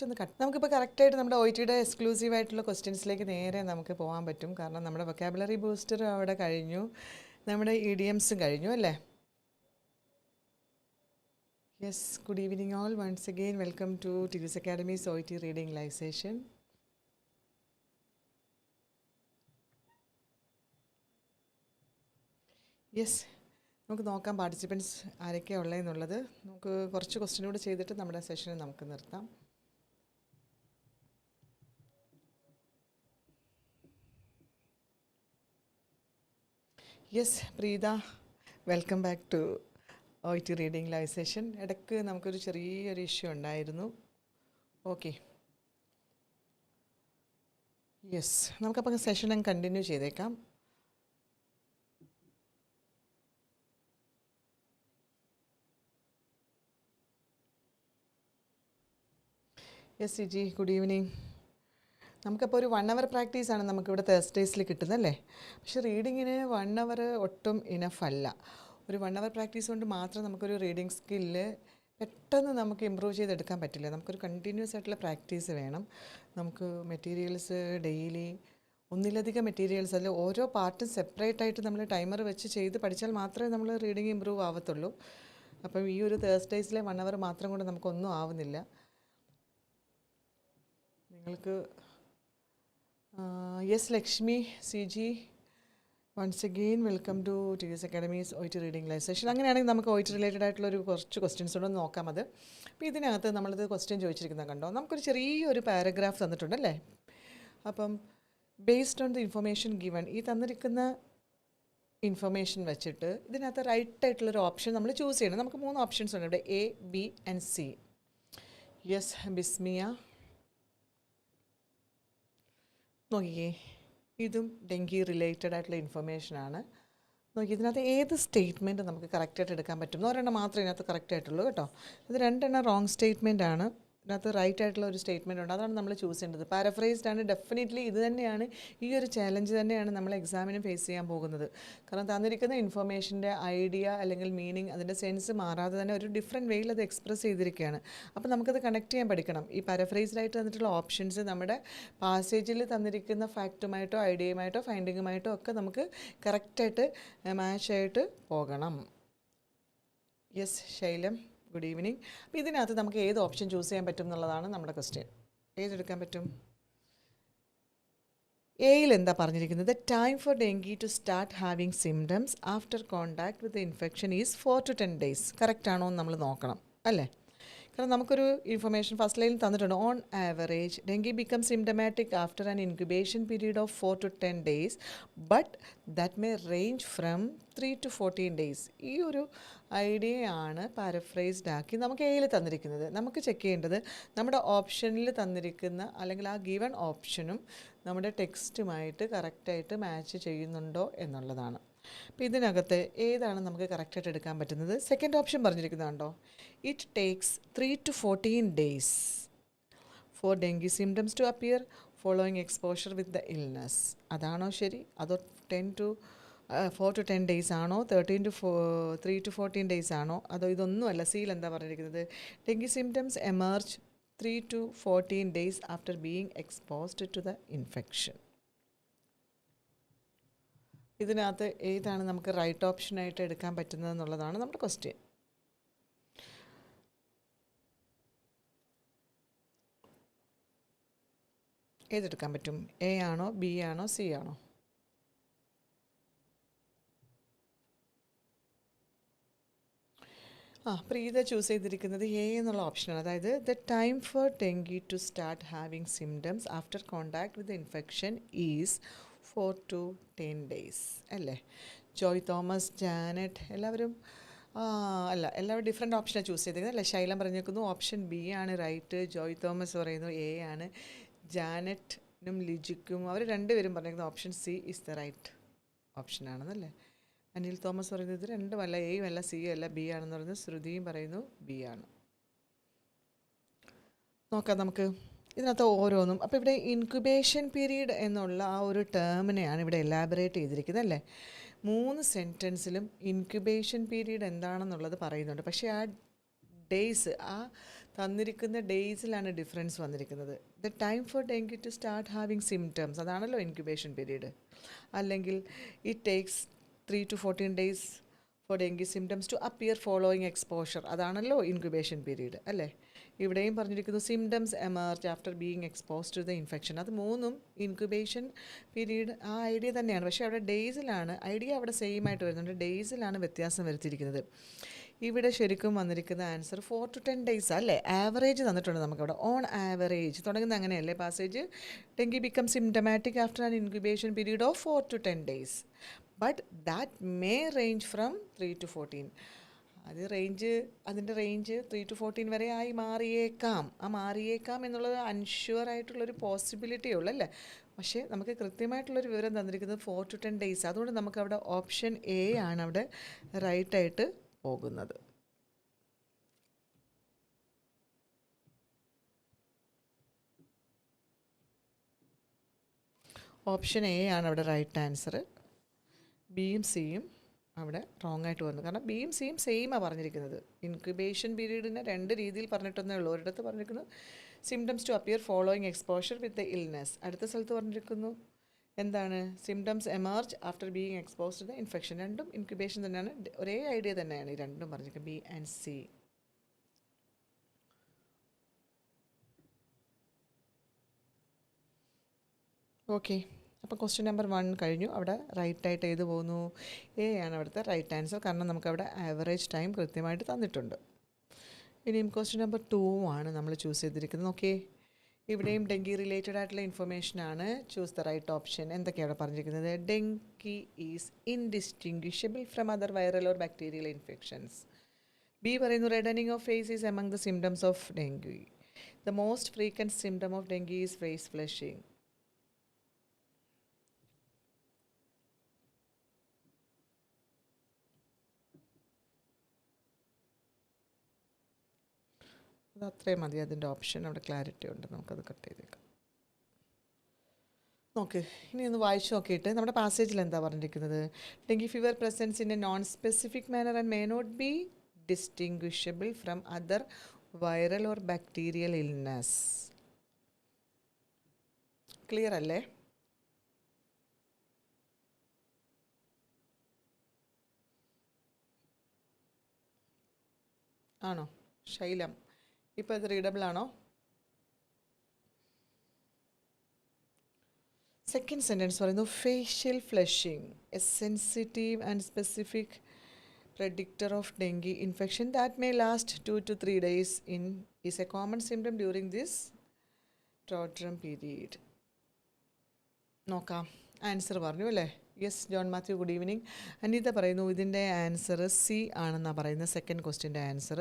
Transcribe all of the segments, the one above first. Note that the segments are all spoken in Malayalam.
നമുക്കിപ്പോൾ കറക്റ്റായിട്ട് നമ്മുടെ OETയുടെ എക്സ്ക്ലൂസീവ് ആയിട്ടുള്ള ക്വസ്റ്റ്യൻസിലേക്ക് നേരെ നമുക്ക് പോകാൻ പറ്റും. കാരണം നമ്മുടെ വൊക്കാബുലറി ബൂസ്റ്റർ അവിടെ കഴിഞ്ഞു, നമ്മുടെ ഇഡിയംസും കഴിഞ്ഞു അല്ലേ. Yes, good evening all. Once again welcome to Tiju's academy's OET reading live session. Yes, നമുക്ക് നോക്കാം പാർട്ടിസിപ്പൻസ് ആരൊക്കെയാണ് ഉള്ളതെന്നുള്ളത്. നമുക്ക് കുറച്ച് ക്വസ്റ്റ്യൻ കൂടെ ചെയ്തിട്ട് നമ്മുടെ സെഷനെ നമുക്ക് നിർത്താം. Yes Preetha, welcome back to OET reading live session. ഇടയ്ക്ക് നമുക്കൊരു ചെറിയൊരു ഇഷ്യൂ ഉണ്ടായിരുന്നു. ഓക്കെ, യെസ്, നമുക്കപ്പോൾ സെഷൻ അങ്ങ് കണ്ടിന്യൂ ചെയ്തേക്കാം. Yes Siji, good evening. നമുക്കപ്പോൾ ഒരു 1 hour പ്രാക്ടീസാണ് നമുക്കിവിടെ തേഴ്സ്ഡേയ്സിൽ കിട്ടുന്നല്ലേ. പക്ഷേ റീഡിങ്ങിന് 1 hour ഒട്ടും ഇനഫ് അല്ല. ഒരു 1 hour പ്രാക്ടീസ് കൊണ്ട് മാത്രം നമുക്കൊരു റീഡിങ് സ്കില്ല് പെട്ടെന്ന് നമുക്ക് ഇമ്പ്രൂവ് ചെയ്തെടുക്കാൻ പറ്റില്ല. നമുക്കൊരു കണ്ടിന്യൂസ് ആയിട്ടുള്ള പ്രാക്ടീസ് വേണം. നമുക്ക് മെറ്റീരിയൽസ് ഡെയിലി ഒന്നിലധികം മെറ്റീരിയൽസ് അല്ല, ഓരോ പാർട്ടും സെപ്പറേറ്റ് ആയിട്ട് നമ്മൾ ടൈമർ വെച്ച് ചെയ്ത് പഠിച്ചാൽ മാത്രമേ നമ്മൾ റീഡിങ് ഇമ്പ്രൂവ് ആവത്തുള്ളൂ. അപ്പം ഈ ഒരു തേഴ്സ്ഡേയ്സിലെ 1 hour മാത്രം കൊണ്ട് നമുക്കൊന്നും ആവുന്നില്ല. നിങ്ങൾക്ക് yes Lakshmi Siji, once again welcome to Tiju's academy's OET reading live session. അങ്ങനെയാണെങ്കിൽ നമുക്ക് OET റിലേറ്റഡ് ആയിട്ടുള്ള കുറച്ച് ക്വസ്റ്റ്യൻസ് കൂടെ നോക്കാം. അത് അപ്പോൾ ഇതിനകത്ത് നമ്മളിത് ക്വസ്റ്റ്യൻ ചോദിച്ചിരിക്കുന്നത് കണ്ടോ, നമുക്കൊരു ചെറിയൊരു പാരഗ്രാഫ് തന്നിട്ടുണ്ടല്ലേ. അപ്പം based on the information given, ഈ തന്നിരിക്കുന്ന ഇൻഫർമേഷൻ വെച്ചിട്ട് ഇതിനകത്ത് റൈറ്റ് ആയിട്ടുള്ളൊരു ഓപ്ഷൻ നമ്മൾ ചൂസ് ചെയ്യണം. നമുക്ക് 3 ഓപ്ഷൻസ് ഉണ്ട് ഇവിടെ, A, B and C. Yes Bismiya, നോക്കിയേ, ഇതും ഡെങ്കി റിലേറ്റഡ് ആയിട്ടുള്ള ഇൻഫർമേഷനാണ്. നോക്കി, ഇതിനകത്ത് ഏത് സ്റ്റേറ്റ്മെൻറ്റ് നമുക്ക് കറക്റ്റായിട്ട് എടുക്കാൻ പറ്റും? ഒരെണ്ണം മാത്രമേ ഇതിനകത്ത് കറക്റ്റ് ആയിട്ടുള്ളൂ കേട്ടോ. ഇത് 2 റോങ് സ്റ്റേറ്റ്മെൻ്റ് ആണ്. ഇതിനകത്ത് റൈറ്റ് ആയിട്ടുള്ള ഒരു സ്റ്റേറ്റ്മെൻ്റ് ഉണ്ട്, അതാണ് നമ്മൾ ചൂസ് ചെയ്യേണ്ടത്. പാരഫ്രൈസ്ഡ് ആണ്. ഡെഫിനറ്റ്ലി ഇത് തന്നെയാണ്, ഈ ഒരു ചാലഞ്ച് തന്നെയാണ് നമ്മൾ എക്സാമിന് ഫേസ് ചെയ്യാൻ പോകുന്നത്. കാരണം തന്നിരിക്കുന്ന ഇൻഫർമേഷൻ്റെ ഐഡിയ അല്ലെങ്കിൽ മീനിങ്, അതിൻ്റെ സെൻസ് മാറാതെ തന്നെ ഒരു ഡിഫറെൻറ്റ് വേയിൽ അത് എക്സ്പ്രസ് ചെയ്തിരിക്കുകയാണ്. അപ്പോൾ നമുക്കത് കണക്ട് ചെയ്യാൻ പഠിക്കണം. ഈ പാരഫ്രൈസ്ഡ് ആയിട്ട് തന്നിട്ടുള്ള ഓപ്ഷൻസ് നമ്മുടെ പാസേജിൽ തന്നിരിക്കുന്ന ഫാക്റ്റുമായിട്ടോ ഐഡിയയുമായിട്ടോ ഫൈൻഡിങ്ങുമായിട്ടോ ഒക്കെ നമുക്ക് കറക്റ്റായിട്ട് മാച്ചായിട്ട് പോകണം. Yes Shailam, good evening. അപ്പോൾ ഇതിനകത്ത് നമുക്ക് ഏത് ഓപ്ഷൻ ചൂസ് ചെയ്യാൻ പറ്റും എന്നുള്ളതാണ് നമ്മുടെ ക്വസ്റ്റ്യൻ. ഏതെടുക്കാൻ പറ്റും? എയിൽ എന്താ പറഞ്ഞിരിക്കുന്നത്? Time for dengue to start having symptoms after contact with infection is 4 to 10 days. Correct ആണോ എന്ന് നമ്മൾ നോക്കണം അല്ലേ. കാരണം നമുക്കൊരു ഇൻഫർമേഷൻ ഫസ്റ്റ് ലൈനിൽ തന്നിട്ടുണ്ട്. On average dengue become symptomatic after an incubation period of 4 to 10 days, but that may range from 3 to 14 days. ഈ ഒരു ഐഡിയയാണ് പാരഫ്രൈസ്ഡ് ആക്കി നമുക്ക് എയിൽ തന്നിരിക്കുന്നത്. നമുക്ക് ചെക്ക് ചെയ്യേണ്ടത് നമ്മുടെ ഓപ്ഷനിൽ തന്നിരിക്കുന്ന അല്ലെങ്കിൽ ആ ഗിവൺ ഓപ്ഷനും നമ്മുടെ ടെക്സ്റ്റുമായിട്ട് കറക്റ്റായിട്ട് മാച്ച് ചെയ്യുന്നുണ്ടോ എന്നുള്ളതാണ്. അപ്പോൾ ഇതിനകത്ത് ഏതാണ് നമുക്ക് കറക്റ്റായിട്ട് എടുക്കാൻ പറ്റുന്നത്? സെക്കൻഡ് ഓപ്ഷൻ പറഞ്ഞിരിക്കുന്നതുണ്ടോ, it takes 3 to 14 days for dengue symptoms to appear following exposure with the illness. അതാണോ ശരി? അതോ 4 to 10 days ആണോ? 3 to 14 days ആണോ? അതോ ഇതൊന്നുമല്ല? സിയിൽ എന്താ പറഞ്ഞിരിക്കുന്നത്? Dengue symptoms emerge 3 to 14 days after being exposed to the infection. ഇതിനകത്ത് ഏതാണ് നമുക്ക് റൈറ്റ് ഓപ്ഷനായിട്ട് എടുക്കാൻ പറ്റുന്നത് എന്നുള്ളതാണ് നമ്മുടെ ക്വസ്റ്റ്യൻ. ഏതെടുക്കാൻ പറ്റും? എ ആണോ, ബി ആണോ, സി ആണോ? പ്രീത ചൂസ് ചെയ്തിരിക്കുന്നത് എ എന്നുള്ള ഓപ്ഷനാണ്. അതായത് the time for dengue to start having symptoms after contact with infection is 4 to 10 days അല്ലേ. ജോയ് തോമസ്, ജാനറ്റ്, എല്ലാവരും എല്ലാവരും ഡിഫറെൻറ്റ് ഓപ്ഷനാണ് ചൂസ് ചെയ്തിരിക്കുന്നത് അല്ലേ. ശൈലം പറഞ്ഞേക്കുന്നു ഓപ്ഷൻ ബി ആണ് റൈറ്റ്. ജോയ് തോമസ് പറയുന്നു എ ആണ്. ജാനറ്റും ലിജിക്കും അവർ രണ്ടുപേരും പറഞ്ഞിരിക്കുന്നത് option C is the right ഓപ്ഷനാണെന്നല്ലേ. അനിൽ തോമസ് പറയുന്നത് ഇത് രണ്ടുമല്ല, എയും അല്ല സിയും അല്ല, ബി ആണെന്ന് പറയുന്നത്. ശ്രുതിയും പറയുന്നു ബി ആണ്. നോക്കാം നമുക്ക് ഇതിനകത്ത് ഓരോന്നും. അപ്പോൾ ഇവിടെ ഇൻക്യുബേഷൻ പീരീഡ് എന്നുള്ള ആ ഒരു ടേമിനെയാണ് ഇവിടെ എലാബറേറ്റ് ചെയ്തിരിക്കുന്നത് അല്ലേ. 3 സെൻറ്റൻസിലും ഇൻക്യുബേഷൻ പീരീഡ് എന്താണെന്നുള്ളത് പറയുന്നുണ്ട്. പക്ഷേ ആ ഡേയ്സ്, ആ തന്നിരിക്കുന്ന ഡേയ്സിലാണ് ഡിഫറൻസ് വന്നിരിക്കുന്നത്. The time for dengue to start having symptoms, അതാണല്ലോ ഇൻക്യുബേഷൻ പീരീഡ്. അല്ലെങ്കിൽ it takes 3 to 14 days for dengue symptoms to appear following exposure, അതാണല്ലോ ഇൻക്യുബേഷൻ പീരീഡ് അല്ലേ. ഇവിടെയും പറഞ്ഞിരിക്കുന്നു symptoms emerge after being exposed to the infection. അത് മൂന്നും ഇൻക്യുബേഷൻ പീരീഡ് ആ ഐഡിയ തന്നെയാണ്. പക്ഷേ അവിടെ ഡേയ്സിലാണ്, ഐഡിയ അവിടെ സെയിം ആയിട്ട് വരുന്നുണ്ട്, ഡേയ്സിലാണ് വ്യത്യാസം വരുത്തിയിരിക്കുന്നത്. ഇവിടെ ശരിക്കും വന്നിരിക്കുന്ന ആൻസർ 4 to 10 days അല്ലേ. ആവറേജ് തന്നിട്ടുണ്ട് നമുക്കവിടെ. ഓൺ ആവറേജ് തുടങ്ങുന്നത് അങ്ങനെയല്ലേ passage. Dengue become symptomatic after an incubation period of 4 to 10 days. But that may range from 3 to 14. അതിൻ്റെ റേഞ്ച് 3 to 14 വരെ ആയി മാറിയേക്കാം എന്നുള്ളത് അൺഷ്യൂർ ആയിട്ടുള്ളൊരു പോസിബിലിറ്റി ഉള്ളൂ അല്ലേ. പക്ഷേ നമുക്ക് കൃത്യമായിട്ടുള്ളൊരു വിവരം തന്നിരിക്കുന്നത് 4 to 10 days. അതുകൊണ്ട് നമുക്കവിടെ ഓപ്ഷൻ എ ആണ് അവിടെ റൈറ്റായിട്ട് പോകുന്നത്. ഓപ്ഷൻ എ ആണ് അവിടെ റൈറ്റ് ആൻസർ. ബിയും സിയും അവിടെ റോങ് ആയിട്ട് വന്നു. കാരണം ബിയും സിയും സെയിമാണ് പറഞ്ഞിരിക്കുന്നത്. ഇൻക്യുബേഷൻ പീരീഡിനെ 2 രീതിയിൽ പറഞ്ഞിട്ടൊന്നേ ഉള്ളൂ. ഒരിടത്ത് പറഞ്ഞിരിക്കുന്നു symptoms to appear following exposure with the illness. അടുത്ത സ്ഥലത്ത് പറഞ്ഞിരിക്കുന്നു എന്താണ്, symptoms emerge after being exposed to the infection. രണ്ടും ഇൻക്യുബേഷൻ തന്നെയാണ്, ഒരേ ഐഡിയ തന്നെയാണ് ഈ രണ്ടും പറഞ്ഞിരിക്കുന്നത്, ബി ആൻഡ് സി. ഓക്കെ, അപ്പോൾ ക്വസ്റ്റ്യൻ നമ്പർ 1 കഴിഞ്ഞു. അവിടെ റൈറ്റായിട്ട് ഏത് പോകുന്നു, എ ആണ് അവിടുത്തെ റൈറ്റ് ആൻസർ. കാരണം നമുക്കവിടെ ആവറേജ് ടൈം കൃത്യമായിട്ട് തന്നിട്ടുണ്ട്. ഇനിയും ക്വസ്റ്റ്യൻ നമ്പർ 2 ആണ് നമ്മൾ ചൂസ് ചെയ്തിരിക്കുന്നത്. ഓക്കെ, ഇവിടെയും ഡെങ്കി റിലേറ്റഡ് ആയിട്ടുള്ള ഇൻഫർമേഷനാണ്. Choose the right option. എന്തൊക്കെയാണ് അവിടെ പറഞ്ഞിരിക്കുന്നത്? Dengue is indistinguishable from other viral or bacterial infections. B പറയുന്നു reddening of face is among the symptoms of dengue. The most frequent symptom of dengue is face flushing. അത് അത്രയും മതി, അതിൻ്റെ ഓപ്ഷൻ അവിടെ ക്ലാരിറ്റി ഉണ്ട്, നമുക്കത് കട്ട് ചെയ്തേക്കാം. നോക്ക്, ഇനി ഒന്ന് വായിച്ചു നോക്കിയിട്ട് നമ്മുടെ പാസേജിൽ എന്താ പറഞ്ഞിരിക്കുന്നത്? Dengue fever presents in a non specific manner and may not be distinguishable from other viral or bacterial illness. Clear അല്ലേ? ആണോ ശൈലം? ഇപ്പോൾ ഇത് റീഡബിൾ ആണോ? സെക്കൻഡ് സെൻറ്റൻസ് പറയുന്നു facial flushing a sensitive and specific predictor of dengue infection that may last 2 to 3 days is a common symptom during this toddler period. നോക്കാം, ആൻസർ പറഞ്ഞു അല്ലേ? Yes, John Mathew good evening. Anitha പറയുന്നു ഇതിൻ്റെ ആൻസർ സി ആണെന്നാണ് പറയുന്നത്, സെക്കൻഡ് ക്വസ്റ്റ്യൻ്റെ ആൻസർ.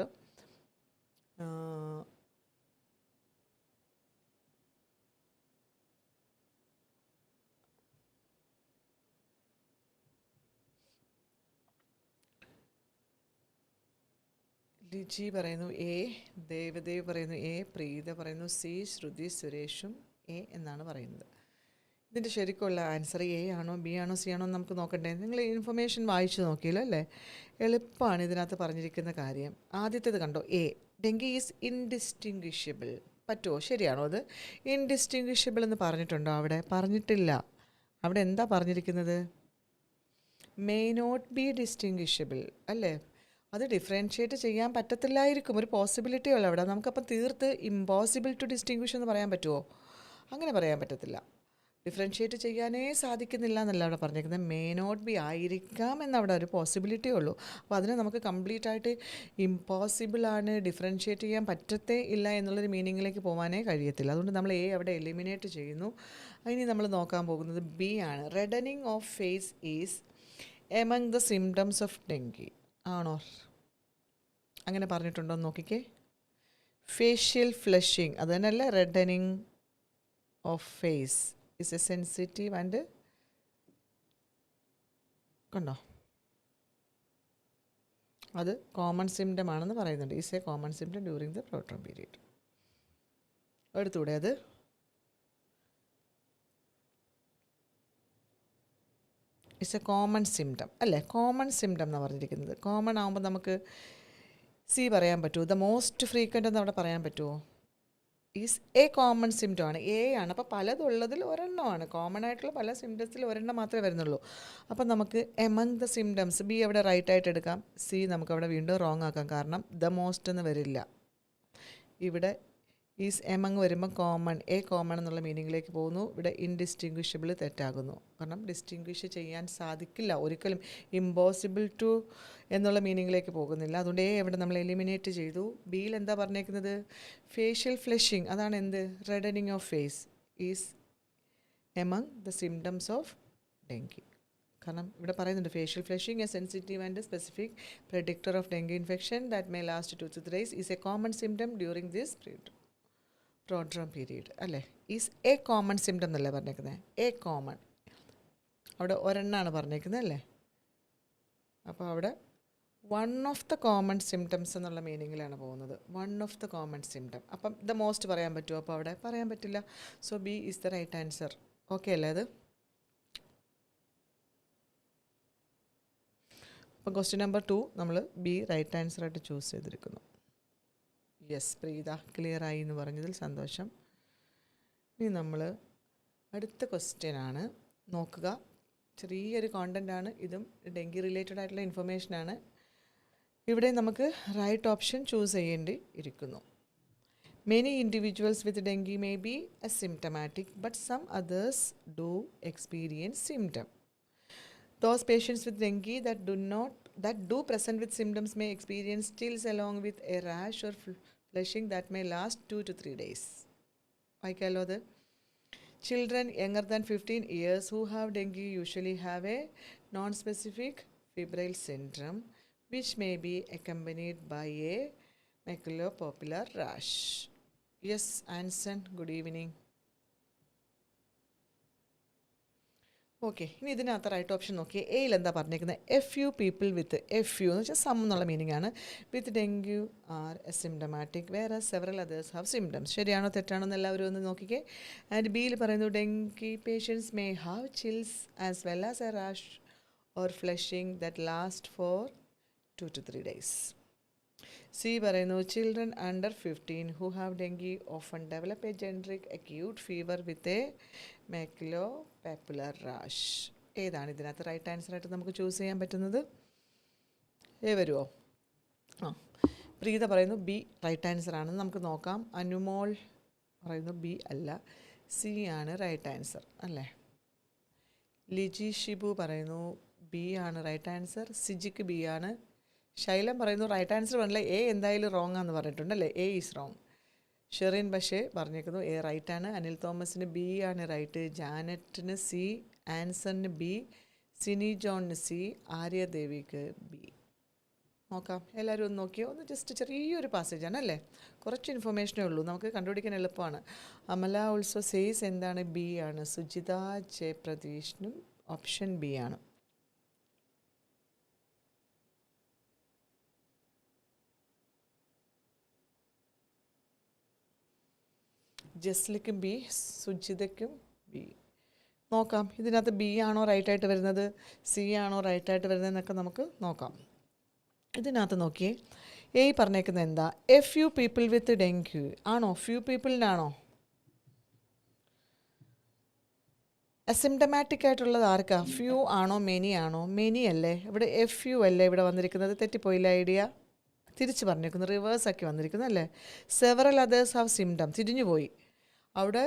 ലിജി പറയുന്നു എ, ദേവദേവ് പറയുന്നു എ, പ്രീത പറയുന്നു സി, ശ്രുതി സുരേഷും എ എന്നാണ് പറയുന്നത്. ഇതിൻ്റെ ശരിക്കുള്ള ആൻസർ എ ആണോ ബി ആണോ സി ആണോ നമുക്ക് നോക്കണ്ടേ? നിങ്ങൾ ഇൻഫർമേഷൻ വായിച്ചു നോക്കിയല്ലോ അല്ലേ? എളുപ്പമാണ് ഇതിനകത്ത് പറഞ്ഞിരിക്കുന്ന കാര്യം. ആദ്യത്തേത് കണ്ടോ, എ, ഡെങ്കി ഈസ് ഇൻഡിസ്റ്റിങ്വിഷബിൾ. പറ്റുമോ? ശരിയാണോ അത്? ഇൻഡിസ്റ്റിങ്വിഷബിൾ എന്ന് പറഞ്ഞിട്ടുണ്ടോ അവിടെ? പറഞ്ഞിട്ടില്ല. അവിടെ എന്താ പറഞ്ഞിരിക്കുന്നത്? മേ നോട്ട് ബി ഡിസ്റ്റിങ്വിഷബിൾ അല്ലേ? അത് ഡിഫറൻഷ്യേറ്റ് ചെയ്യാൻ പറ്റത്തില്ലായിരിക്കും, ഒരു പോസിബിലിറ്റി ഉള്ള അവിടെ. നമുക്കപ്പം തീർത്ത് ഇമ്പോസിബിൾ ടു ഡിസ്റ്റിങ്വിഷ് എന്ന് പറയാൻ പറ്റുമോ? അങ്ങനെ പറയാൻ പറ്റത്തില്ല. ഡിഫറൻഷ്യേറ്റ് ചെയ്യാനേ സാധിക്കുന്നില്ല എന്നല്ല അവിടെ പറഞ്ഞിരിക്കുന്നത്. മേ നോട്ട് ബി ആയിരിക്കാം എന്നവിടെ ഒരു പോസിബിലിറ്റി ഉള്ളൂ. അപ്പോൾ അതിനെ നമുക്ക് കംപ്ലീറ്റ് ആയിട്ട് ഇമ്പോസിബിളാണ്, ഡിഫറൻഷ്യേറ്റ് ചെയ്യാൻ പറ്റത്തേ ഇല്ല എന്നുള്ളൊരു മീനിങ്ങിലേക്ക് പോകാനേ കഴിയത്തില്ല. അതുകൊണ്ട് നമ്മൾ എ അവിടെ എലിമിനേറ്റ് ചെയ്യുന്നു. ഇനി നമ്മൾ നോക്കാൻ പോകുന്നത് ബി ആണ്. Reddening of face is among the symptoms of dengue. ആണോ? അങ്ങനെ പറഞ്ഞിട്ടുണ്ടോ എന്ന് നോക്കിക്കേ. ഫേഷ്യൽ ഫ്ലഷിങ് അത് തന്നെയല്ലേ reddening of face is a sensitive and കണ്ടോ, അത് കോമൺ സിംറ്റം ആണെന്ന് പറയുന്നുണ്ട്. Is a common symptom during the toddler period. എടുത്തൂടെ അത്? ഇറ്റ്സ് എ കോമൺ സിംറ്റം അല്ലേ? കോമൺ സിംറ്റം എന്നാണ് പറഞ്ഞിരിക്കുന്നത്. കോമൺ ആകുമ്പോൾ നമുക്ക് സി പറയാൻ പറ്റുമോ? ദ മോസ്റ്റ് ഫ്രീക്വൻ്റ് എന്ന് അവിടെ പറയാൻ പറ്റുമോ? ഈസ് എ കോമൺ സിംറ്റം ആണ്, എ ആണ്. അപ്പോൾ പലതുള്ളതിൽ ഒരെണ്ണമാണ്, കോമൺ ആയിട്ടുള്ള പല സിംറ്റംസിൽ ഒരെണ്ണം മാത്രമേ വരുന്നുള്ളൂ. അപ്പം നമുക്ക് എമംഗ് ദ സിംറ്റംസ്, ബി അവിടെ റൈറ്റ് ആയിട്ട് എടുക്കാം, സി നമുക്ക് അവിടെ വീണ്ടും റോങ് ആക്കാം, കാരണം ദ മോസ്റ്റ് എന്ന് വരില്ല. ഇവിടെ ഈസ് എമംഗ് വരുമ്പോൾ കോമൺ, എ കോമൺ എന്നുള്ള മീനിങ്ങിലേക്ക് പോകുന്നു. ഇവിടെ ഇൻഡിസ്റ്റിങ്വിഷബിൾ തെറ്റാകുന്നു, കാരണം ഡിസ്റ്റിങ്വിഷ് ചെയ്യാൻ സാധിക്കില്ല ഒരിക്കലും, ഇമ്പോസിബിൾ ടു എന്നുള്ള മീനിങ്ങിലേക്ക് പോകുന്നില്ല. അതുകൊണ്ട് എ ഇവിടെ നമ്മൾ എലിമിനേറ്റ് ചെയ്തു. ബിയിൽ എന്താ പറഞ്ഞേക്കുന്നത്? ഫേഷ്യൽ ഫ്ലഷിങ്, അതാണ് എന്ത്? Reddening of face is among the symptoms of dengue. കാരണം ഇവിടെ പറയുന്നുണ്ട് facial flushing a sensitive and specific predictor of dengue infection that may last 2 to 3 days is a common symptom during this prodrome period, അല്ലേ? ഈസ് എ കോമൺ സിംറ്റം എന്നല്ലേ പറഞ്ഞേക്കുന്നത്? എ കോമൺ, അവിടെ ഒരെണ്ണമാണ് പറഞ്ഞേക്കുന്നത്, അല്ലേ? അപ്പോൾ അവിടെ one of the common symptoms എന്നുള്ള മീനിങ്ങിലാണ് പോകുന്നത്, one of the common symptom. അപ്പം ദ മോസ്റ്റ് പറയാൻ പറ്റുമോ? അപ്പോൾ അവിടെ പറയാൻ പറ്റില്ല. So B is the right answer. Okay അല്ലേ അത്? അപ്പം ക്വസ്റ്റ്യൻ നമ്പർ 2 നമ്മൾ ബി റൈറ്റ് ആൻസറായിട്ട് ചൂസ് ചെയ്തിരിക്കുന്നു. യെസ്, പ്രീത ക്ലിയർ ആയി എന്ന് പറഞ്ഞതിൽ സന്തോഷം. ഇനി നമ്മൾ അടുത്ത ക്വസ്റ്റ്യനാണ് നോക്കുക. ചെറിയൊരു കോണ്ടൻ്റാണ് ഇതും, ഡെങ്കി റിലേറ്റഡ് ആയിട്ടുള്ള ഇൻഫർമേഷനാണ്. ഇവിടെ നമുക്ക് റൈറ്റ് ഓപ്ഷൻ ചൂസ് ചെയ്യേണ്ടി ഇരിക്കുന്നു. Many individuals with dengue may be asymptomatic but some others do experience symptom. Those patients with dengue that do present with symptoms may experience chills along with a rash or flushing that may last 2 to 3 days. വായിക്കാമല്ലോ അത്. Children younger than 15 years who have dengue usually have a non-specific febrile syndrome which may be accompanied by a maculopapular rash. Yes, Anson, good evening. Okay, ഇനി ഇതിനകത്ത് റൈറ്റ് ഓപ്ഷൻ നോക്കിയേ. എയിൽ എന്താ പറഞ്ഞേക്കുന്നത്? A few people with, a few എന്ന് വെച്ചാൽ സം എന്നുള്ള മീനിങ് ആണ്. വിത്ത് ഡെങ്കു ആർ എസിംറ്റമാറ്റിക് വേറെ സെവറൽ അതേഴ്സ് ഹാവ് സിംറ്റംസ്. ശരിയാണോ തെറ്റാണോ എന്ന് എല്ലാവരും ഒന്ന് നോക്കിക്കേ. ആൻഡ് ബിയിൽ പറയുന്നു dengue patients may have chills as well as a rash or flushing that last for 2 to 3 days. C പറയുന്നു children under 15 who have dengue often develop a generic acute fever with a maculopapular rash. ഏതാണ് ഇതിനകത്ത് റൈറ്റ് ആൻസറായിട്ട് നമുക്ക് ചൂസ് ചെയ്യാൻ പറ്റുന്നത്? വരുമോ? പ്രീത പറയുന്നു ബി റൈറ്റ് ആൻസർ ആണെന്ന് നമുക്ക് നോക്കാം. അനുമോൾ പറയുന്നു ബി അല്ല, സി ആണ് റൈറ്റ് ആൻസർ, അല്ലേ? ലിജി ഷിബു പറയുന്നു ബി ആണ് റൈറ്റ് ആൻസർ, സിജിക്ക് ബി ആണ്. ശൈലം പറയുന്നു റൈറ്റ് ആൻസർ പറഞ്ഞില്ല, എ എന്തായാലും റോങ് ആണെന്ന് പറഞ്ഞിട്ടുണ്ടല്ലേ, എ ഈസ് റോങ്. ഷെറിൻ ബഷേ പറഞ്ഞേക്കുന്നു എ റൈറ്റ് ആണ്. അനിൽ തോമസിന് ബി ആണ് റൈറ്റ്, ജാനറ്റിന് സി, ആൻസണിന് ബി, സിനി ജോണിന് സി, ആര്യദേവിക്ക് ബി. നോക്കാം, എല്ലാവരും ഒന്ന് നോക്കിയോ. ഒന്ന് ജസ്റ്റ് ചെറിയൊരു പാസേജാണ് അല്ലേ, കുറച്ച് ഇൻഫർമേഷനേ ഉള്ളൂ, നമുക്ക് കണ്ടുപിടിക്കാൻ എളുപ്പമാണ്. അമല ഓൾസോ സേസ് എന്താണ്? ബി ആണ്. സുജിത ജയപ്രതീഷിനും ഓപ്ഷൻ ബി ആണ്. ജസ്ലിക്കും ബി, സുജിതയ്ക്കും ബി. നോക്കാം ഇതിനകത്ത് ബി ആണോ റൈറ്റായിട്ട് വരുന്നത്, സി ആണോ റൈറ്റായിട്ട് വരുന്നത് എന്നൊക്കെ നമുക്ക് നോക്കാം. ഇതിനകത്ത് നോക്കിയേ, എ പറഞ്ഞേക്കുന്നത് എന്താ? A few people with dengue ആണോ? ഫ്യൂ പീപ്പിളിനാണോ? അസിംറ്റമാറ്റിക് ആയിട്ടുള്ളത് ആർക്കാ? ഫ്യൂ ആണോ മെനി ആണോ? മെനി അല്ലേ, ഇവിടെ എ ഫ്യൂ അല്ലേ ഇവിടെ വന്നിരിക്കുന്നത്. തെറ്റിപ്പോയില്ല ഐഡിയ, തിരിച്ച് പറഞ്ഞേക്കുന്നു, റിവേഴ്സ് ആക്കി വന്നിരിക്കുന്നു അല്ലേ. സെവറൽ അതേഴ്സ് ഹാവ് സിംറ്റം, തിരിഞ്ഞു പോയി. അവിടെ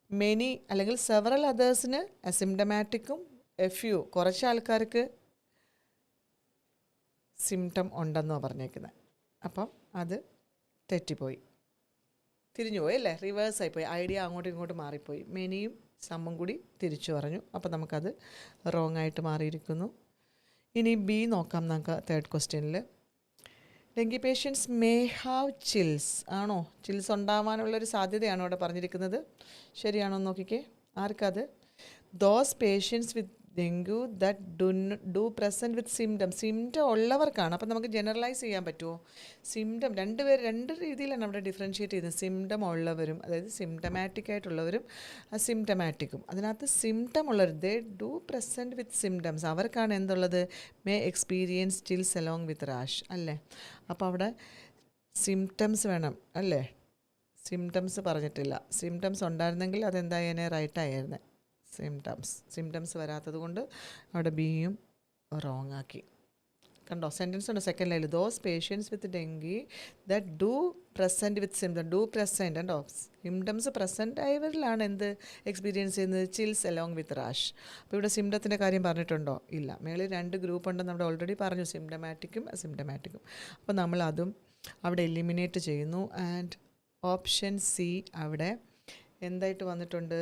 മെനി അല്ലെങ്കിൽ സെവറൽ അതേഴ്സിന് അസിംറ്റമാറ്റിക്കും എ ഫ്യൂ കുറച്ച് ആൾക്കാർക്ക് സിംറ്റം ഉണ്ടെന്നോ പറഞ്ഞേക്കുന്നത്. അപ്പം അത് തെറ്റിപ്പോയി, തിരിഞ്ഞു പോയി അല്ലേ, റിവേഴ്സായി പോയി, ഐഡിയ അങ്ങോട്ടും ഇങ്ങോട്ടും മാറിപ്പോയി. മെനിയും സമ്മും കൂടി തിരിച്ചു പറഞ്ഞു, അപ്പം നമുക്കത് റോങ് ആയിട്ട് മാറിയിരിക്കുന്നു. ഇനി ബി നോക്കാം നമുക്ക്. തേർഡ് ക്വസ്റ്റ്യനിൽ dengue patients may have chills ആണോ? ചിൽസ് ഉണ്ടാവാനുള്ളൊരു സാധ്യതയാണോ ഇവിടെ പറഞ്ഞിരിക്കുന്നത്? ശരിയാണോ നോക്കിക്കേ. ആർക്കത്? Those patients with dengue that do present with symptom ഉള്ളവർക്കാണ്. അപ്പം നമുക്ക് ജനറലൈസ് ചെയ്യാൻ പറ്റുമോ? സിംറ്റം രണ്ട് രീതിയിലാണ് അവിടെ ഡിഫറൻഷ്യേറ്റ് ചെയ്യുന്നത്. സിംറ്റം ഉള്ളവരും, അതായത് സിംറ്റമാറ്റിക് ആയിട്ടുള്ളവരും അസിംറ്റമാറ്റിക്കും. അതിനകത്ത് സിംറ്റം ഉള്ളവർ they do present with symptoms, അവർക്കാണ് എന്തുള്ളത്? May experience chills along with rash അല്ലേ. അപ്പോൾ അവിടെ സിംറ്റംസ് വേണം അല്ലേ, സിംറ്റംസ് പറഞ്ഞിട്ടില്ല. സിംറ്റംസ് ഉണ്ടായിരുന്നെങ്കിൽ അതെന്തായേനെ, റൈറ്റ് ആയേനെ. സിംറ്റംസ് വരാത്തത് കൊണ്ട് അവിടെ ബിയും റോങ് ആക്കി. കണ്ടോ, സെൻറ്റൻസ് ഉണ്ട് സെക്കൻഡ് ലൈനിൽ. Those patients with dengue that do present with symptom, do present കണ്ടോ, സിംറ്റംസ് പ്രസൻറ്റ് ആയവരിലാണ് എന്ത് എക്സ്പീരിയൻസ് ചെയ്യുന്നത്? Chills along with rash. അപ്പോൾ ഇവിടെ സിംറ്റത്തിൻ്റെ കാര്യം പറഞ്ഞിട്ടുണ്ടോ? ഇല്ല. മേളിൽ 2 ഗ്രൂപ്പ് ഉണ്ടെന്ന് അവിടെ ഓൾറെഡി പറഞ്ഞു, സിംറ്റമാറ്റിക്കും അസിംറ്റമാറ്റിക്കും. അപ്പോൾ നമ്മൾ അതും അവിടെ എലിമിനേറ്റ് ചെയ്യുന്നു. ആൻഡ് ഓപ്ഷൻ സി അവിടെ എന്തായിട്ട് വന്നിട്ടുണ്ട്?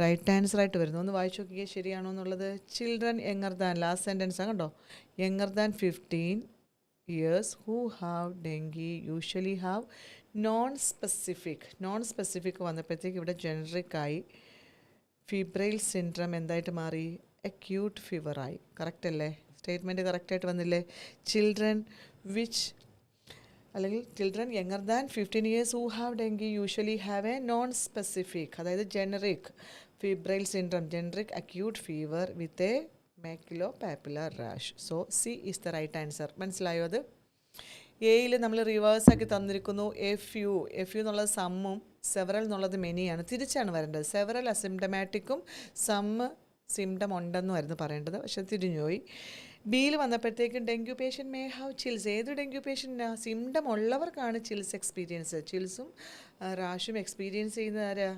റൈറ്റ് ആൻസർ ആയിട്ട് വരുന്നു. ഒന്ന് വായിച്ചു നോക്കിയേ ശരിയാണോ എന്നുള്ളത്. Children younger than, last sentence കണ്ടോ, younger than 15 years who have dengue usually have non specific വന്നപ്പോഴത്തേക്ക് ഇവിടെ ജനറിക്കായി. ഫിബ്രൈൽ സിൻഡ്രം എന്തായിട്ട് മാറി? അക്യൂട്ട് ഫീവറായി. കറക്റ്റ് അല്ലേ? സ്റ്റേറ്റ്മെൻറ്റ് കറക്റ്റായിട്ട് വന്നില്ലേ? ചിൽഡ്രൻ അല്ലെങ്കിൽ children younger than 15 years who have dengue usually have a non specific, അതായത് generic febrile syndrome, generic acute fever with a maculopapular rash. So C is the right answer. മനസ്സിലായോ? അത് എയിൽ നമ്മൾ റിവേഴ്സാക്കി തന്നിരിക്കുന്നു. എഫ് യു എന്നുള്ളത് സമ്മും സെവറൽ എന്നുള്ളത് മെനിയാണ്. തിരിച്ചാണ് വരേണ്ടത്. സെവറൽ അസിംറ്റമാറ്റിക്കും സമ്മ് സിംറ്റം ഉണ്ടെന്നുമായിരുന്നു പറയേണ്ടത്, പക്ഷെ തിരിഞ്ഞുപോയി. ബിയിൽ വന്നപ്പോഴത്തേക്കും dengue patient may have chills. ഏത് ഡെങ്കു പേഷ്യൻ്റാണ്? സിംറ്റം ഉള്ളവർക്കാണ് ചിൽസ് എക്സ്പീരിയൻസ്. ചിൽസും റാഷും എക്സ്പീരിയൻസ് ചെയ്യുന്നത് ആരാ?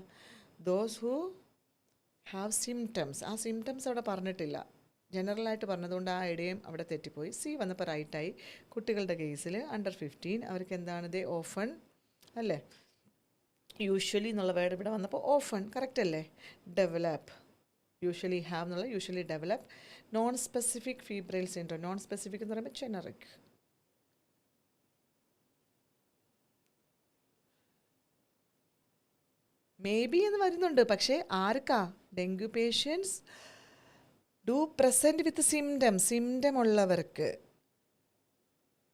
Those who have symptoms. ആ സിംറ്റംസ് അവിടെ പറഞ്ഞിട്ടില്ല, ജനറലായിട്ട് പറഞ്ഞതുകൊണ്ട് ആ ഐഡിയയും അവിടെ തെറ്റിപ്പോയി. സി വന്നപ്പോൾ റൈറ്റായി. കുട്ടികളുടെ കേസിൽ അണ്ടർ 15 അവർക്ക് എന്താണ്? ദേ ഓഫൺ അല്ലേ, യൂഷ്വലി എന്നുള്ള വേർഡ് ഇവിടെ വന്നപ്പോൾ ഓഫൺ കറക്റ്റ് അല്ലേ. ഡെവലപ്പ്, യൂഷ്വലി ഹാവ് എന്നുള്ള usually develop. Non specific febrile syndrome, non specific എന്ന് പറയുമ്പോൾ ജനറിക്. മേ ബി എന്ന് വരുന്നുണ്ട്, പക്ഷേ ആർക്കാ? Dengue patients do present with symptom ഉള്ളവർക്ക്.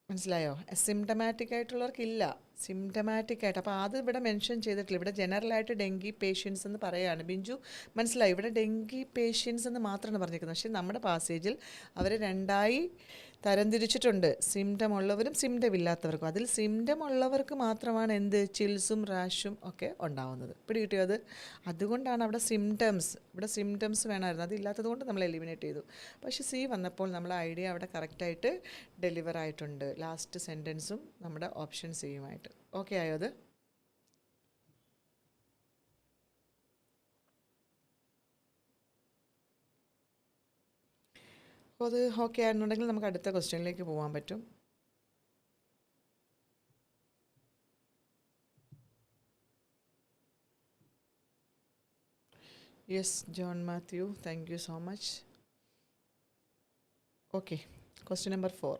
മനസ്സിലായോ? സിംറ്റമാറ്റിക് ആയിട്ടുള്ളവർക്കില്ല, സിംറ്റമാറ്റിക് ആയിട്ട്. അപ്പോൾ അത് ഇവിടെ മെൻഷൻ ചെയ്തിട്ടില്ല. ഇവിടെ ജനറലായിട്ട് ഡെങ്കി പേഷ്യൻസ് എന്ന് പറയുകയാണ്. ബിഞ്ചു മനസ്സിലായി? ഇവിടെ ഡെങ്കി പേഷ്യൻസ് എന്ന് മാത്രമാണ് പറഞ്ഞിരിക്കുന്നത്. പക്ഷേ നമ്മുടെ പാസേജിൽ അവർ രണ്ടായി തരംതിരിച്ചിട്ടുണ്ട്, സിംറ്റം ഉള്ളവരും സിംറ്റം ഇല്ലാത്തവർക്കും. അതിൽ സിംറ്റം ഉള്ളവർക്ക് മാത്രമാണ് എന്ത്? ചിൽസും റാഷും ഒക്കെ ഉണ്ടാവുന്നത്. പിടി കിട്ടിയോ അത്? അതുകൊണ്ടാണ് അവിടെ സിംറ്റംസ് വേണമായിരുന്നു. അതില്ലാത്തത് കൊണ്ട് നമ്മൾ എലിമിനേറ്റ് ചെയ്തു. പക്ഷേ സി വന്നപ്പോൾ നമ്മൾ ഐഡിയ അവിടെ കറക്റ്റായിട്ട് ഡെലിവർ ആയിട്ടുണ്ട്. ലാസ്റ്റ് സെൻറ്റൻസും നമ്മുടെ ഓപ്ഷൻ സിയുമായിട്ട്. ഓക്കെ ആയോ അത്? അപ്പോൾ അത് ഓക്കെ ആയിരുന്നുണ്ടെങ്കിൽ നമുക്ക് അടുത്ത ക്വസ്റ്റ്യനിലേക്ക് പോകാൻ പറ്റും. Yes John Mathew, thank you so much. Okay, question number 4.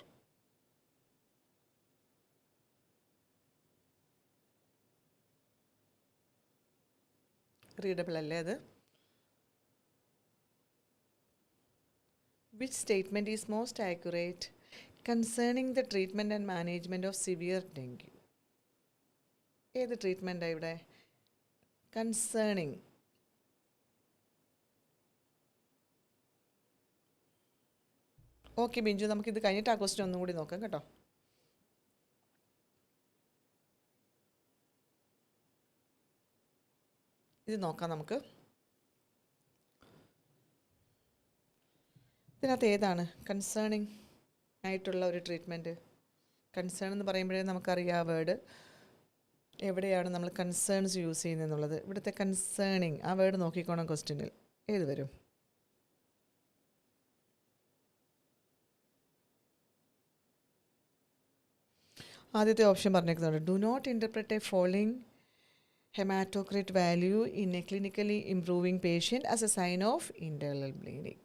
Readable അല്ലേ അത്? Which statement is most accurate concerning the treatment and management of severe dengue? ഏത് ട്രീറ്റ്മെൻറ്റാണ് ഇവിടെ? കൺസേണിങ്. ഓക്കെ ബിഞ്ചു, നമുക്കിത് കഴിഞ്ഞിട്ട് ആ ക്വസ്റ്റ്യൻ ഒന്നും കൂടി നോക്കാം കേട്ടോ. ഇത് നോക്കാം നമുക്ക്. ഇതിനകത്ത് ഏതാണ് കൺസേണിങ് ആയിട്ടുള്ള ഒരു ട്രീറ്റ്മെൻറ്റ്? കൺസേൺ എന്ന് പറയുമ്പോഴേ നമുക്കറിയാം ആ വേർഡ് എവിടെയാണ് നമ്മൾ കൺസേൺസ് യൂസ് ചെയ്യുന്നതെന്നുള്ളത്. ഇവിടുത്തെ കൺസേണിങ് ആ വേർഡ് നോക്കിക്കോണം ക്വസ്റ്റ്യനിൽ ഏത് വരും? ആദ്യത്തെ ഓപ്ഷൻ പറഞ്ഞേക്കുന്നുണ്ട്, do not interpret a following haematocrit value in a clinically improving patient as a sign of internal bleeding.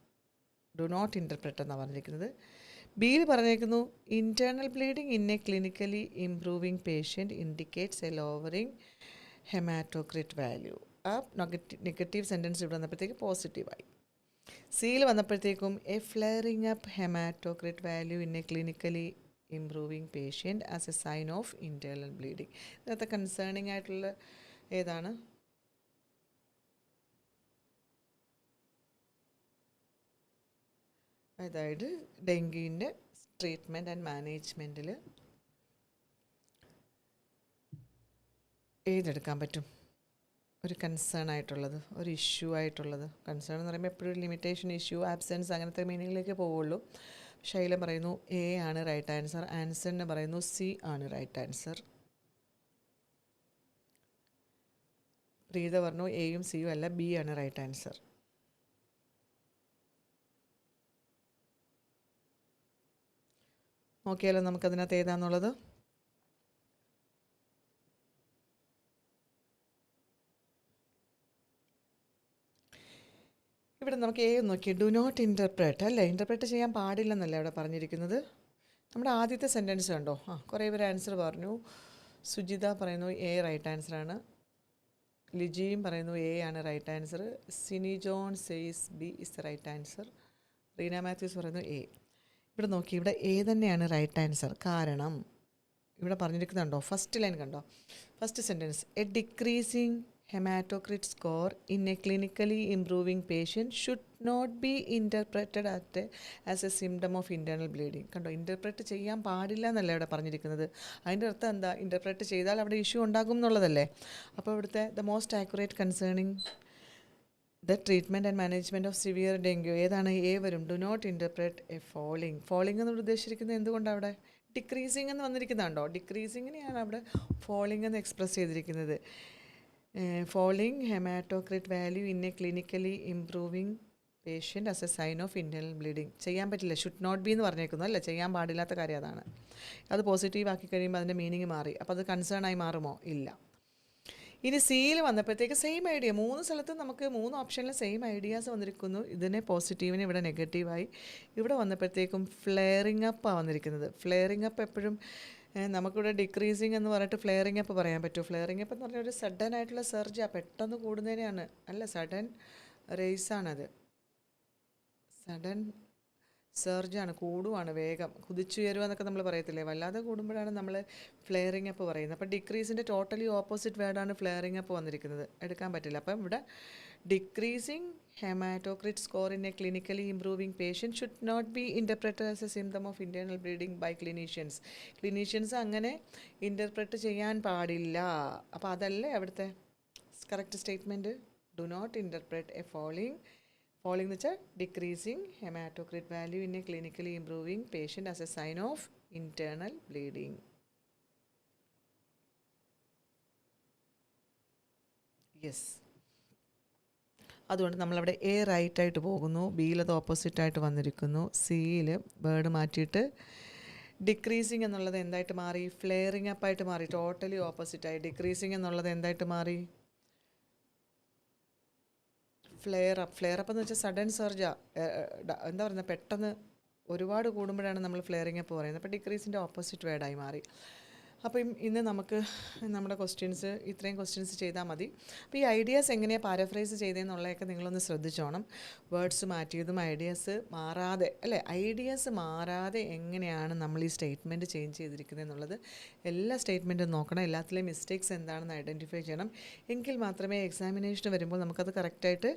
Do not interpret എന്നാണ് പറഞ്ഞിരിക്കുന്നത്. ബിയിൽ പറഞ്ഞേക്കുന്നു, internal bleeding in a clinically improving patient indicates a lowering haematocrit value. ആ നെഗറ്റീവ് സെൻറ്റൻസ് ഇവിടെ വന്നപ്പോഴത്തേക്ക് പോസിറ്റീവായി. സിയിൽ വന്നപ്പോഴത്തേക്കും a flaring up haematocrit value in a clinically improving patient as a sign of internal bleeding. ഇതിനകത്ത് കൺസേണിങ് ആയിട്ടുള്ള ഏതാണ്? അതായത് ഡെങ്കിൻ്റെ ട്രീറ്റ്മെൻറ്റ് ആൻഡ് മാനേജ്മെൻറ്റിൽ ഏതെടുക്കാൻ പറ്റും? ഒരു കൺസേൺ ആയിട്ടുള്ളത്, ഒരു ഇഷ്യൂ ആയിട്ടുള്ളത്. കൺസേൺ എന്ന് പറയുമ്പോൾ എപ്പോഴും ഒരു ലിമിറ്റേഷൻ, ഇഷ്യൂ, ആബ്സെൻസ് അങ്ങനത്തെ മീനിങ്ങിലേക്ക് പോവുള്ളൂ. ശൈലം പറയുന്നു എ ആണ് റൈറ്റ് ആൻസർ. ആൻസറിന് പറയുന്നു സി ആണ് റൈറ്റ് ആൻസർ. പ്രീത പറഞ്ഞു എയും സിയും അല്ല, ബി ആണ് റൈറ്റ് ആൻസർ. നോക്കിയാലോ നമുക്കതിനകത്ത് ഏതാണെന്നുള്ളത്. ഇവിടെ നമുക്ക് എ നോക്കി, ഡു നോട്ട് ഇൻ്റർപ്രറ്റ് അല്ലേ, ഇൻ്റർപ്രറ്റ് ചെയ്യാൻ പാടില്ലെന്നല്ലേ അവിടെ പറഞ്ഞിരിക്കുന്നത്. നമ്മുടെ ആദ്യത്തെ സെൻറ്റൻസ് കണ്ടോ, കുറേ പേര് ആൻസർ പറഞ്ഞു. സുജിത പറയുന്നു എ റൈറ്റ് ആൻസറാണ്. ലിജിയും പറയുന്നു എ ആണ് right answer. Sini John says B is the right answer. Reena Mathews പറയുന്നു എ. ഇവിടെ നോക്കി, ഇവിടെ എ തന്നെയാണ് റൈറ്റ് ആൻസർ. കാരണം ഇവിടെ പറഞ്ഞിരിക്കുന്നുണ്ടോ, ഫസ്റ്റ് ലൈൻ കണ്ടോ, first sentence, a decreasing haematocrit score in a clinically improving patient should not be interpreted as a symptom of internal bleeding. കണ്ടോ, ഇൻ്റർപ്രറ്റ് ചെയ്യാൻ പാടില്ല എന്നല്ല ഇവിടെ പറഞ്ഞിരിക്കുന്നത്. അതിൻ്റെ അർത്ഥം എന്താ? ഇൻ്റർപ്രറ്റ് ചെയ്താൽ അവിടെ ഇഷ്യൂ ഉണ്ടാകും എന്നുള്ളതല്ലേ. അപ്പോൾ ഇവിടുത്തെ the most accurate concerning the treatment and management of severe dengue ഏതാണ്? എ വരും. Do not interpret a falling. Falling എന്ന് ഉദ്ദേശിച്ചിരിക്കുന്നത് എന്തുകൊണ്ടാണ് അവിടെ ഡിക്രീസിങ് എന്ന് വന്നിരിക്കുന്നുണ്ടോ? ഡിക്രീസിങ്ങിനെയാണ് അവിടെ ഫോളിങ് എന്ന് എക്സ്പ്രസ് ചെയ്തിരിക്കുന്നത്. Falling haematocrit value in a clinically improving patient as a sign of internal bleeding. ചെയ്യാൻ പറ്റില്ല, ഷുഡ് നോട്ട് ബി എന്ന് പറഞ്ഞേക്കുന്നു അല്ലേ, ചെയ്യാൻ പാടില്ലാത്ത കാര്യം അതാണ്. അത് പോസിറ്റീവ് ആക്കി കഴിയുമ്പോൾ അതിൻ്റെ മീനിങ് മാറി. അപ്പോൾ അത് കൺസേൺ ആയി മാറുമോ? ഇല്ല. ഇനി സിയിൽ വന്നപ്പോഴത്തേക്ക് സെയിം ഐഡിയ, 3 സ്ഥലത്ത് നമുക്ക് 3 ഓപ്ഷനിൽ സെയിം ഐഡിയാസ് വന്നിരിക്കുന്നു. ഇതിനെ പോസിറ്റീവിന് ഇവിടെ നെഗറ്റീവായി. ഇവിടെ വന്നപ്പോഴത്തേക്കും ഫ്ലെയറിംഗ് അപ്പാണ് വന്നിരിക്കുന്നത്. ഫ്ലെയറിംഗ് അപ്പ് എപ്പോഴും നമുക്കിവിടെ ഡിക്രീസിങ് എന്ന് പറഞ്ഞിട്ട് ഫ്ലെയറിംഗ് അപ്പ് പറയാൻ പറ്റുമോ? ഫ്ലെയറിംഗ് അപ്പ് എന്ന് പറഞ്ഞാൽ ഒരു സഡൻ ആയിട്ടുള്ള സർജാണ്, പെട്ടെന്ന് കൂടുന്നതിനെയാണ്. അല്ല, സഡൻ റേസാണത്. സഡൻ സർജാണ്, കൂടുവാണ്, വേഗം കുതിച്ചുയരുക എന്നൊക്കെ നമ്മൾ പറയത്തില്ലേ, വല്ലാതെ കൂടുമ്പോഴാണ് നമ്മൾ ഫ്ലെയറിംഗ് അപ്പ് പറയുന്നത്. അപ്പോൾ ഡിക്രീസിൻ്റെ ടോട്ടലി ഓപ്പോസിറ്റ് വേർഡാണ് ഫ്ലെയറിംഗ് അപ്പ് വന്നിരിക്കുന്നത്, എടുക്കാൻ പറ്റില്ല. അപ്പം ഇവിടെ decreasing haematocrit score in a clinically improving patient should not be interpreted as a symptom of internal bleeding by clinicians. Clinicians അങ്ങനെ ഇൻ്റർപ്രറ്റ് ചെയ്യാൻ പാടില്ല. അപ്പോൾ അതല്ലേ അവിടുത്തെ correct statement. Do not interpret a falling എന്ന് വെച്ചാൽ decreasing haematocrit value in a clinically improving patient as a sign of internal bleeding. Yes, അതുകൊണ്ട് നമ്മളവിടെ എ റൈറ്റ് ആയിട്ട് പോകുന്നു, ബിയിൽ അത് ഓപ്പോസിറ്റായിട്ട് വന്നിരിക്കുന്നു, സിയിൽ വേർഡ് മാറ്റിയിട്ട് ഡിക്രീസിങ് എന്നുള്ളത് എന്തായിട്ട് മാറി? ഫ്ലെയറിംഗ് അപ്പായിട്ട് മാറി, ടോട്ടലി ഓപ്പോസിറ്റായി. ഡിക്രീസിങ് എന്നുള്ളത് എന്തായിട്ട് മാറി? ഫ്ലെയർ അപ്പ് എന്ന് വെച്ചാൽ സഡൻ സർജാ, എന്താ പറയുന്നത്, പെട്ടെന്ന് ഒരുപാട് കൂടുമ്പോഴാണ് നമ്മൾ ഫ്ലെയറിംഗ് അപ്പ് പറയുന്നത്. അപ്പോൾ ഡിക്രീസിൻ്റെ ഓപ്പോസിറ്റ് വേർഡായി മാറി. അപ്പം ഇന്ന് നമുക്ക് നമ്മുടെ ക്വസ്റ്റ്യൻസ് ഇത്രയും ക്വസ്റ്റ്യൻസ് ചെയ്താൽ മതി. അപ്പോൾ ഈ ഐഡിയാസ് എങ്ങനെയാണ് പാരഫ്രൈസ് ചെയ്തതെന്നുള്ളതൊക്കെ നിങ്ങളൊന്ന് ശ്രദ്ധിച്ചോണം. വേർഡ്സ് മാറ്റിയതും ഐഡിയാസ് മാറാതെ അല്ലേ, ഐഡിയാസ് മാറാതെ എങ്ങനെയാണ് നമ്മൾ ഈ സ്റ്റേറ്റ്മെൻറ്റ് ചേഞ്ച് ചെയ്തിരിക്കുന്നത് എന്നുള്ളത് എല്ലാ സ്റ്റേറ്റ്മെൻറ്റും നോക്കണം. എല്ലാത്തിലെയും മിസ്റ്റേക്സ് എന്താണെന്ന് ഐഡൻറ്റിഫൈ ചെയ്യണം. എങ്കിൽ മാത്രമേ എക്സാമിനേഷന് വരുമ്പോൾ നമുക്കത് കറക്റ്റായിട്ട്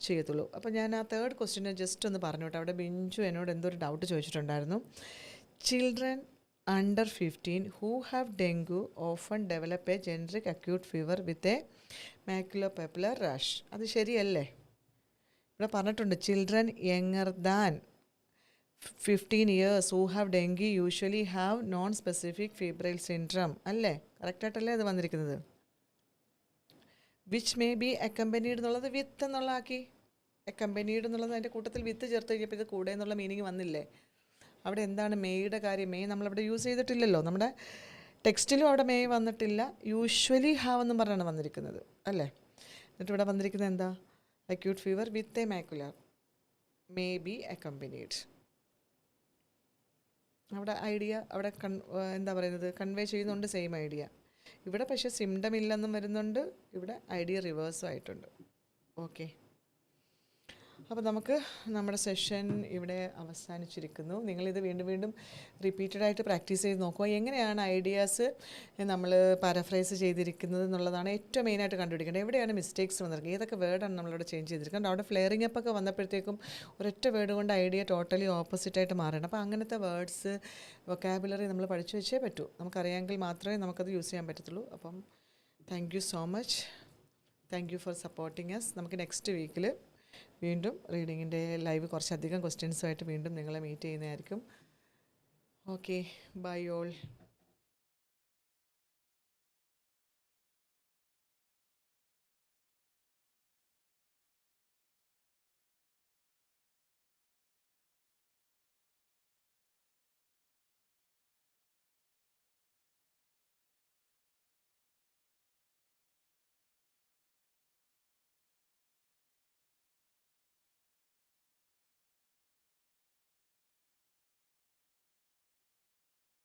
ചെയ്യത്തുള്ളൂ. അപ്പോൾ ഞാൻ ആ തേർഡ് ക്വസ്റ്റ്യന് ജസ്റ്റ് ഒന്ന് പറഞ്ഞോട്ടെ. അവിടെ ബിഞ്ചു എന്നോട് എന്തോ ഒരു ഡൗട്ട് ചോദിച്ചിട്ടുണ്ടായിരുന്നു. Children under 15 who have dengue often develop a generic acute fever with a maculopapular rash. അത് ശരിയല്ലേ? ഇവിടെ പറഞ്ഞിട്ടുണ്ട് children younger than 15 years who have dengue usually have non specific febrile syndrome അല്ലേ? കറക്റ്റായിട്ടല്ലേ അത് വന്നിരിക്കുന്നത്? വിച്ച് മേ ബി അക്കമ്പനീഡ് എന്നുള്ളത് വിത്ത് എന്നുള്ള ആക്കി, അക്കമ്പനീഡ് എന്നുള്ളത് അതിൻ്റെ കൂട്ടത്തിൽ വിത്ത് ചേർത്ത് കഴിഞ്ഞപ്പോൾ ഇത് കൂടെ എന്നുള്ള മീനിങ് വന്നില്ലേ? അവിടെ എന്താണ് മേയുടെ കാര്യം? മേ നമ്മളവിടെ യൂസ് ചെയ്തിട്ടില്ലല്ലോ, നമ്മുടെ ടെക്സ്റ്റിലും അവിടെ മേ വന്നിട്ടില്ല. യൂഷ്വലി ഹാവ് എന്നും പറഞ്ഞാണ് വന്നിരിക്കുന്നത് അല്ലേ. എന്നിട്ട് ഇവിടെ വന്നിരിക്കുന്നത് എന്താ? Acute fever with A macular may be accompanied. അവിടെ ഐഡിയ അവിടെ എന്താ പറയുന്നത്, കൺവേ ചെയ്യുന്നുണ്ട് സെയിം ഐഡിയ. ഇവിടെ പക്ഷേ സിംറ്റം ഇല്ലെന്നും വരുന്നുണ്ട്, ഇവിടെ ഐഡിയ റിവേഴ്സും ആയിട്ടുണ്ട്. ഓക്കെ, അപ്പോൾ നമുക്ക് നമ്മുടെ സെഷൻ ഇവിടെ അവസാനിച്ചിരിക്കുന്നു. നിങ്ങളിത് വീണ്ടും വീണ്ടും റിപ്പീറ്റഡായിട്ട് പ്രാക്ടീസ് ചെയ്ത് നോക്കുക. എങ്ങനെയാണ് ഐഡിയാസ് നമ്മൾ പാരഫ്രൈസ് ചെയ്തിരിക്കുന്നത് എന്നുള്ളതാണ് ഏറ്റവും മെയിനായിട്ട് കണ്ടുപിടിക്കേണ്ടത്. എവിടെയാണ് മിസ്റ്റേക്സ് വന്നിരിക്കുന്നത്, ഏതൊക്കെ വേർഡാണ് നമ്മളിവിടെ ചേഞ്ച് ചെയ്തിരിക്കുന്നത്. അവിടെ ഫ്ലെയറിംഗ് അപ്പ് ഒക്കെ വന്നപ്പോഴത്തേക്കും ഒരൊറ്റ വേർഡ് കൊണ്ട് ഐഡിയ ടോട്ടലി ഓപ്പോസിറ്റായിട്ട് മാറണം. അപ്പോൾ അങ്ങനത്തെ വേർഡ്സ് വൊക്കാബുലറി നമ്മൾ പഠിച്ചു വെച്ചേ പറ്റൂ. നമുക്കറിയാമെങ്കിൽ മാത്രമേ നമുക്കത് യൂസ് ചെയ്യാൻ പറ്റത്തുള്ളൂ. അപ്പം thank you so much. Thank you for supporting us. നമുക്ക് നെക്സ്റ്റ് വീക്കിൽ വീണ്ടും റീഡിങ്ങിൻ്റെ ലൈവ് കുറച്ചധികം ക്വസ്റ്റ്യൻസുമായിട്ട് വീണ്ടും നിങ്ങളെ മീറ്റ് ചെയ്യുന്നതായിരിക്കും. Okay, bye all.